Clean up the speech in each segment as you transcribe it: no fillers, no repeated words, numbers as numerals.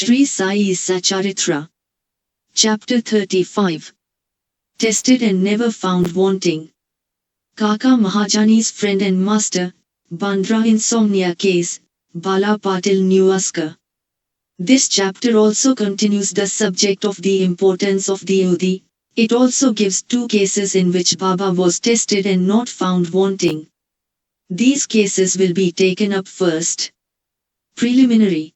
Sri Sai Satcharitra. Chapter 35. Tested and never found wanting. Kaka Mahajani's friend and master, Bandra insomnia case, Bala Patil Newaskar. This chapter also continues the subject of the importance of the Udi. It also gives two cases in which Baba was tested and not found wanting. These cases will be taken up first. Preliminary.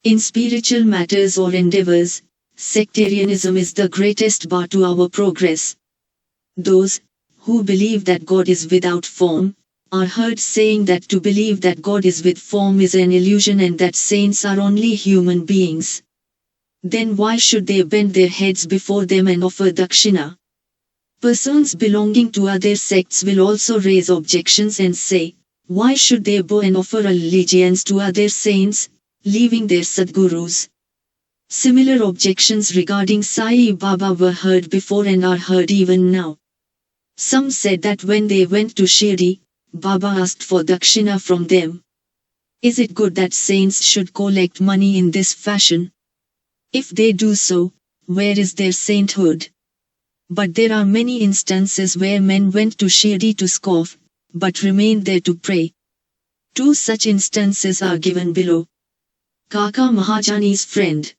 In spiritual matters or endeavors, sectarianism is the greatest bar to our progress. Those who believe that God is without form are heard saying that to believe that God is with form is an illusion and that saints are only human beings. Then why should they bend their heads before them and offer dakshina? Persons belonging to other sects will also raise objections and say, why should they bow and offer allegiance to other saints, leaving their Sadgurus? Similar objections regarding Sai Baba were heard before and are heard even now. Some said that when they went to Shirdi, Baba asked for dakshina from them. Is it good that saints should collect money in this fashion? If they do so, where is their sainthood? But there are many instances where men went to Shirdi to scoff, but remained there to pray. Two such instances are given below. Kaka Mahajani's friend.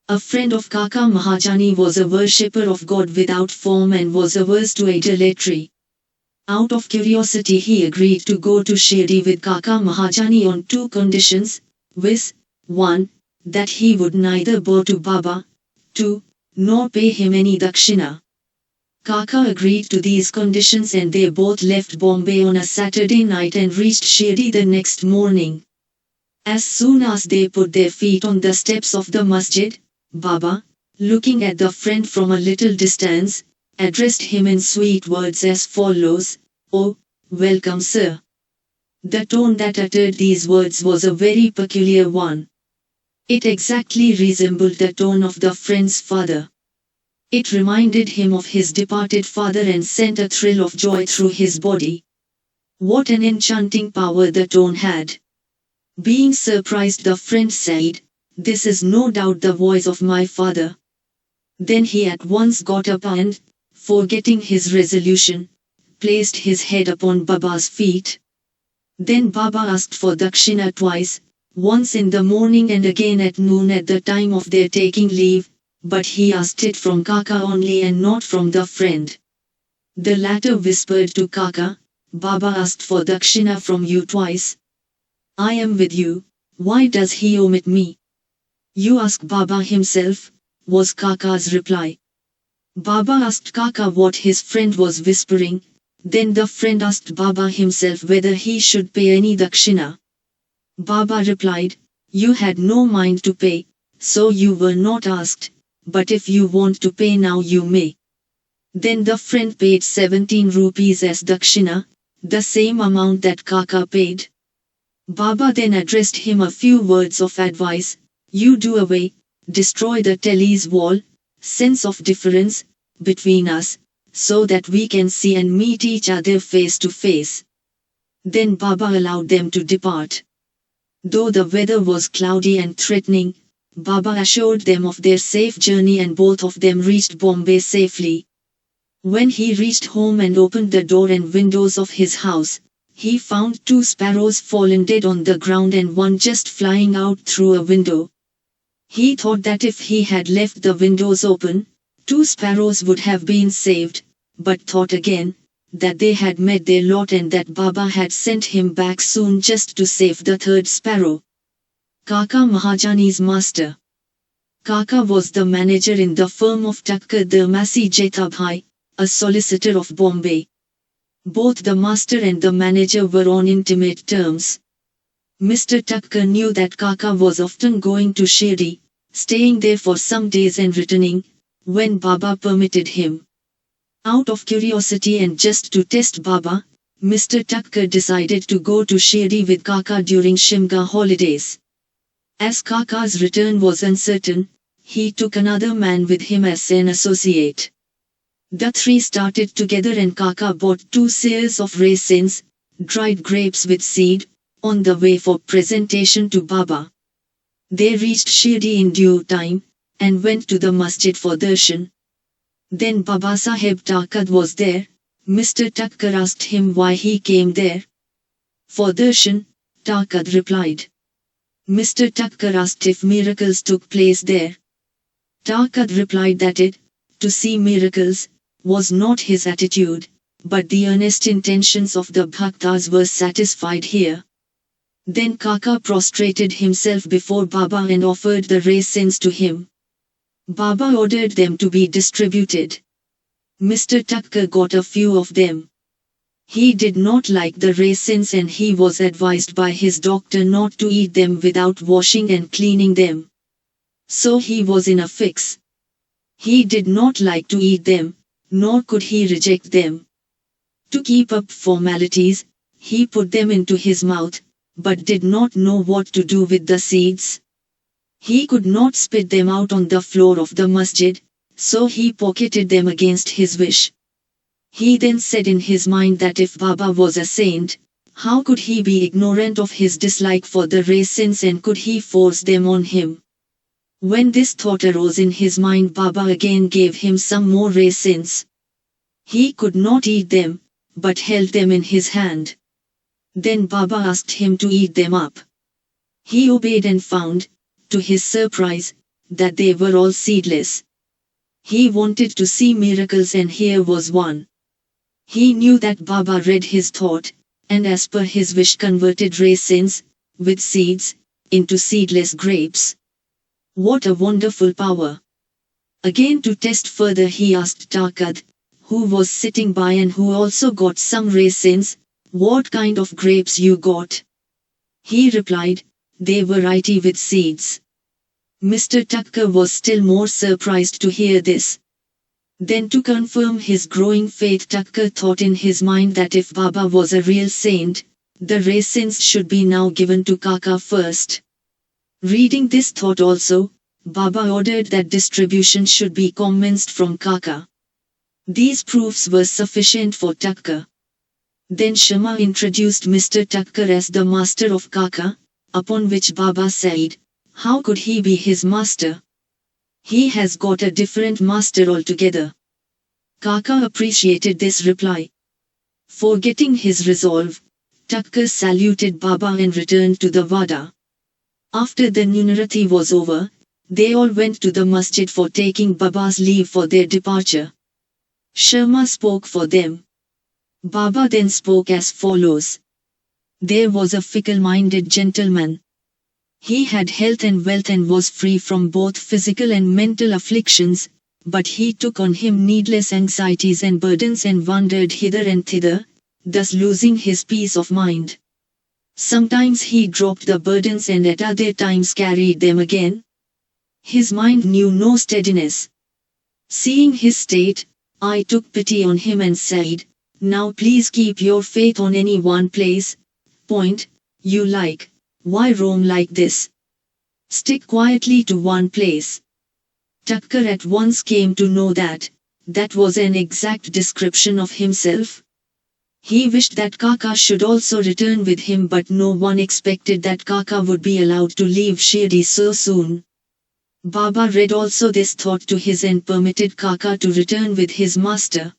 A friend of Kaka Mahajani was a worshipper of God without form and was averse to idolatry. Out of curiosity he agreed to go to Shirdi with Kaka Mahajani on two conditions, viz. 1. That he would neither bow to Baba, 2. Nor pay him any dakshina. Kaka agreed to these conditions and they both left Bombay on a Saturday night and reached Shirdi the next morning. As soon as they put their feet on the steps of the masjid, Baba, looking at the friend from a little distance, addressed him in sweet words as follows, "Oh, welcome sir." The tone that uttered these words was a very peculiar one. It exactly resembled the tone of the friend's father. It reminded him of his departed father and sent a thrill of joy through his body. What an enchanting power the tone had. Being surprised, the friend said, "This is no doubt the voice of my father." Then he at once got up and, forgetting his resolution, placed his head upon Baba's feet. Then Baba asked for dakshina twice, once in the morning and again at noon at the time of their taking leave, but he asked it from Kaka only and not from the friend. The latter whispered to Kaka, "Baba asked for dakshina from you twice. I am with you, why does he omit me?" "You ask Baba himself," was Kaka's reply. Baba asked Kaka what his friend was whispering, then the friend asked Baba himself whether he should pay any dakshina. Baba replied, "You had no mind to pay, so you were not asked, but if you want to pay now you may." Then the friend paid 17 rupees as dakshina, the same amount that Kaka paid. Baba then addressed him a few words of advice, "You do away, destroy the telly's wall, sense of difference, between us, so that we can see and meet each other face to face." Then Baba allowed them to depart. Though the weather was cloudy and threatening, Baba assured them of their safe journey and both of them reached Bombay safely. When he reached home and opened the door and windows of his house, he found 2 sparrows fallen dead on the ground and one just flying out through a window. He thought that if he had left the windows open, 2 sparrows would have been saved, but thought again, that they had met their lot and that Baba had sent him back soon just to save the 3rd sparrow. Kaka Mahajani's master. Kaka was the manager in the firm of Takkar Dharmasi Jetabhai, a solicitor of Bombay. Both the master and the manager were on intimate terms. Mr. Takkar knew that Kaka was often going to Shirdi, staying there for some days and returning, when Baba permitted him. Out of curiosity and just to test Baba, Mr. Takkar decided to go to Shirdi with Kaka during Shimga holidays. As Kaka's return was uncertain, he took another man with him as an associate. The 3 started together and Kaka bought 2 seers of raisins, dried grapes with seed, on the way for presentation to Baba. They reached Shirdi in due time, and went to the masjid for darshan. Then Babasaheb Takad was there. Mr. Tucker asked him why he came there. For darshan, Takad replied. Mr. Tucker asked if miracles took place there. Takad replied that to see miracles, was not his attitude, but the earnest intentions of the bhaktas were satisfied here. Then Kaka prostrated himself before Baba and offered the raisins to him. Baba ordered them to be distributed. Mr. Tucker got a few of them. He did not like the raisins and he was advised by his doctor not to eat them without washing and cleaning them. So he was in a fix. He did not like to eat them, nor could he reject them. To keep up formalities, he put them into his mouth, but did not know what to do with the seeds. He could not spit them out on the floor of the masjid, so he pocketed them against his wish. He then said in his mind that if Baba was a saint, how could he be ignorant of his dislike for the raisins and could he force them on him? When this thought arose in his mind, Baba again gave him some more raisins. He could not eat them, but held them in his hand. Then Baba asked him to eat them up. He obeyed and found, to his surprise, that they were all seedless. He wanted to see miracles and here was one. He knew that Baba read his thought, and as per his wish converted raisins, with seeds, into seedless grapes. What a wonderful power! Again to test further he asked Takad, who was sitting by and who also got some raisins, what kind of grapes you got? He replied, they were righty with seeds. Mr. Tucker was still more surprised to hear this. Then to confirm his growing faith, Tucker thought in his mind that if Baba was a real saint, the raisins should be now given to Kaka first. Reading this thought also, Baba ordered that distribution should be commenced from Kaka. These proofs were sufficient for Tucker. Then Shama introduced Mr. Tucker as the master of Kaka, upon which Baba said, how could he be his master? He has got a different master altogether. Kaka appreciated this reply. Forgetting his resolve, Tucker saluted Baba and returned to the Vada. After the Nunarati was over, they all went to the masjid for taking Baba's leave for their departure. Sharma spoke for them. Baba then spoke as follows. There was a fickle-minded gentleman. He had health and wealth and was free from both physical and mental afflictions, but he took on him needless anxieties and burdens and wandered hither and thither, thus losing his peace of mind. Sometimes he dropped the burdens and at other times carried them again. His mind knew no steadiness. Seeing his state, I took pity on him and said, now please keep your faith on any one place, point, you like, why roam like this? Stick quietly to one place. Tucker at once came to know that was an exact description of himself. He wished that Kaka should also return with him, but no one expected that Kaka would be allowed to leave Shirdi so soon. Baba read also this thought to his and permitted Kaka to return with his master.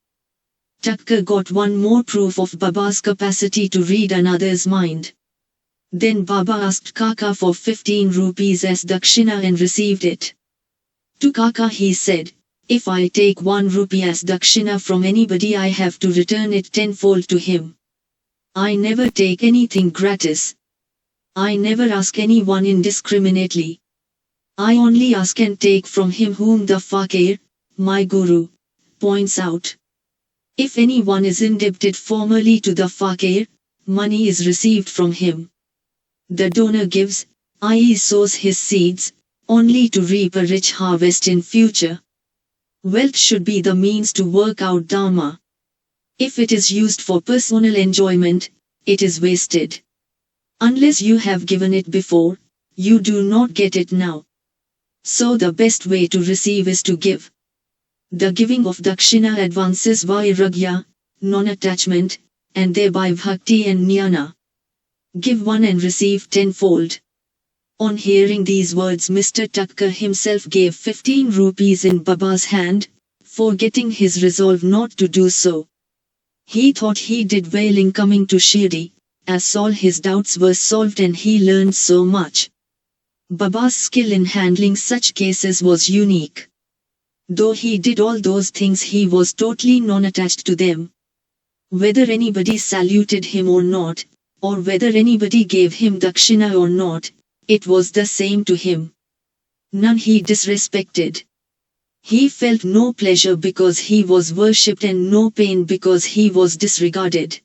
Tucker got one more proof of Baba's capacity to read another's mind. Then Baba asked Kaka for 15 rupees as dakshina and received it. To Kaka he said, if I take 1 rupee as dakshina from anybody, I have to return it tenfold to him. I never take anything gratis. I never ask anyone indiscriminately. I only ask and take from him whom the fakir, my guru, points out. If anyone is indebted formally to the fakir, money is received from him. The donor gives, i.e. sows his seeds, only to reap a rich harvest in future. Wealth should be the means to work out dharma. If it is used for personal enjoyment, it is wasted. Unless you have given it before, you do not get it now. So the best way to receive is to give. The giving of dakshina advances vairagya, non-attachment, and thereby bhakti and jnana. Give 1 and receive tenfold. On hearing these words, Mr. Tucker himself gave 15 rupees in Baba's hand, forgetting his resolve not to do so. He thought he did well in coming to Shirdi, as all his doubts were solved and he learned so much. Baba's skill in handling such cases was unique. Though he did all those things, he was totally non-attached to them. Whether anybody saluted him or not, or whether anybody gave him dakshina or not, it was the same to him. None he disrespected. He felt no pleasure because he was worshipped and no pain because he was disregarded.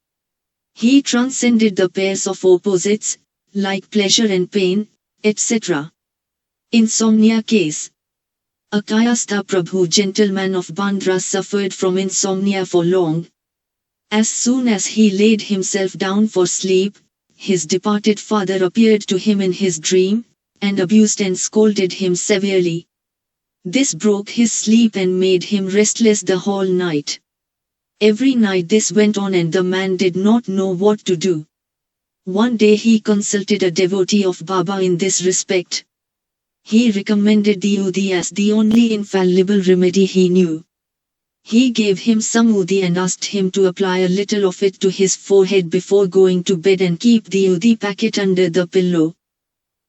He transcended the pairs of opposites, like pleasure and pain, etc. Insomnia case. A Kayastha Prabhu, gentleman of Bandra, suffered from insomnia for long. As soon as he laid himself down for sleep, his departed father appeared to him in his dream, and abused and scolded him severely. This broke his sleep and made him restless the whole night. Every night this went on and the man did not know what to do. One day he consulted a devotee of Baba in this respect. He recommended the Udi as the only infallible remedy he knew. He gave him some Udi and asked him to apply a little of it to his forehead before going to bed and keep the Udi packet under the pillow.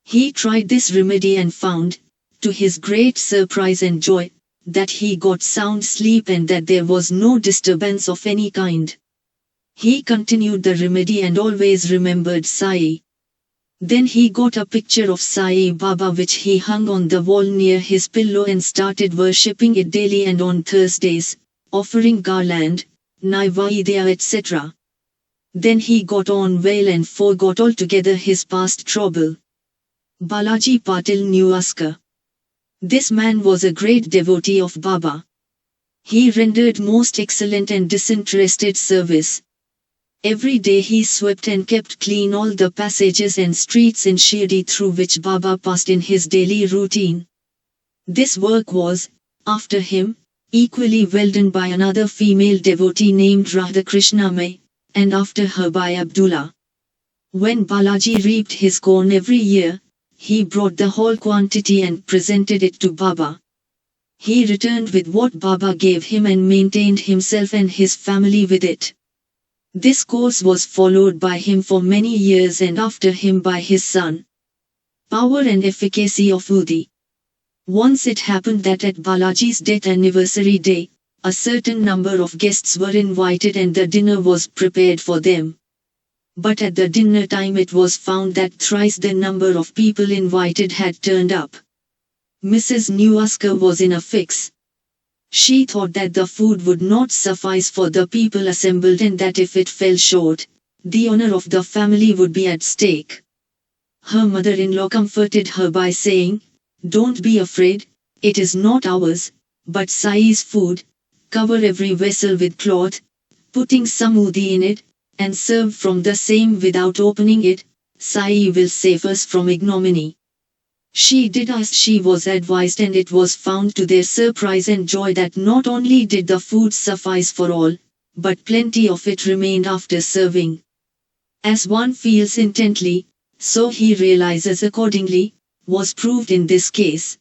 He tried this remedy and found, to his great surprise and joy, that he got sound sleep and that there was no disturbance of any kind. He continued the remedy and always remembered Sai. Then he got a picture of Sai Baba which he hung on the wall near his pillow and started worshipping it daily and on Thursdays, offering garland, Naivedya etc. Then he got on well and forgot altogether his past trouble. Balaji Patil Newaskar. This man was a great devotee of Baba. He rendered most excellent and disinterested service. Every day he swept and kept clean all the passages and streets in Shirdi through which Baba passed in his daily routine. This work was, after him, equally well done by another female devotee named Radhakrishna Mai, and after her by Abdullah. When Balaji reaped his corn every year, he brought the whole quantity and presented it to Baba. He returned with what Baba gave him and maintained himself and his family with it. This course was followed by him for many years and after him by his son. Power and efficacy of Udi. Once it happened that at Balaji's death anniversary day, a certain number of guests were invited and the dinner was prepared for them. But at the dinner time it was found that thrice the number of people invited had turned up. Mrs. Newaskar was in a fix. She thought that the food would not suffice for the people assembled and that if it fell short, the honor of the family would be at stake. Her mother-in-law comforted her by saying, "Don't be afraid, it is not ours, but Sai's food. Cover every vessel with cloth, putting some Udi in it, and serve from the same without opening it. Sai will save us from ignominy." She did as she was advised and it was found to their surprise and joy that not only did the food suffice for all, but plenty of it remained after serving. As one feels intently, so he realizes accordingly, was proved in this case.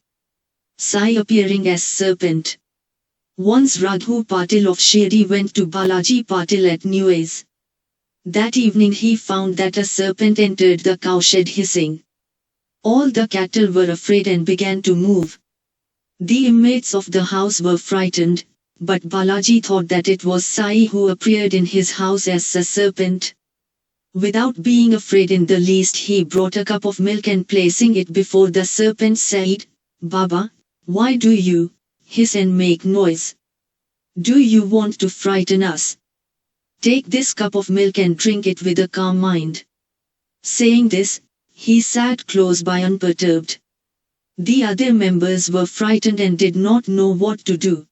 Sai appearing as serpent. Once Raghu Patil of Shirdi went to Balaji Patil at News. That evening he found that a serpent entered the cowshed hissing. All the cattle were afraid and began to move. The inmates of the house were frightened, but Balaji thought that it was Sai who appeared in his house as a serpent. Without being afraid in the least, he brought a cup of milk and placing it before the serpent said, "Baba, why do you hiss and make noise? Do you want to frighten us? Take this cup of milk and drink it with a calm mind." Saying this, he sat close by unperturbed. The other members were frightened and did not know what to do.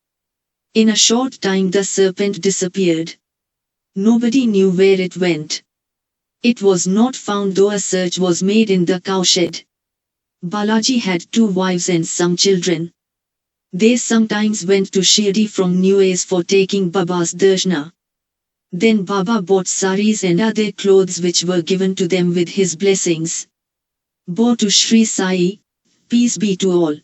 In a short time the serpent disappeared. Nobody knew where it went. It was not found though a search was made in the cowshed. Balaji had 2 wives and some children. They sometimes went to Shirdi from News for taking Baba's darshana. Then Baba bought saris and other clothes which were given to them with his blessings. Bo to Sri Sai, peace be to all.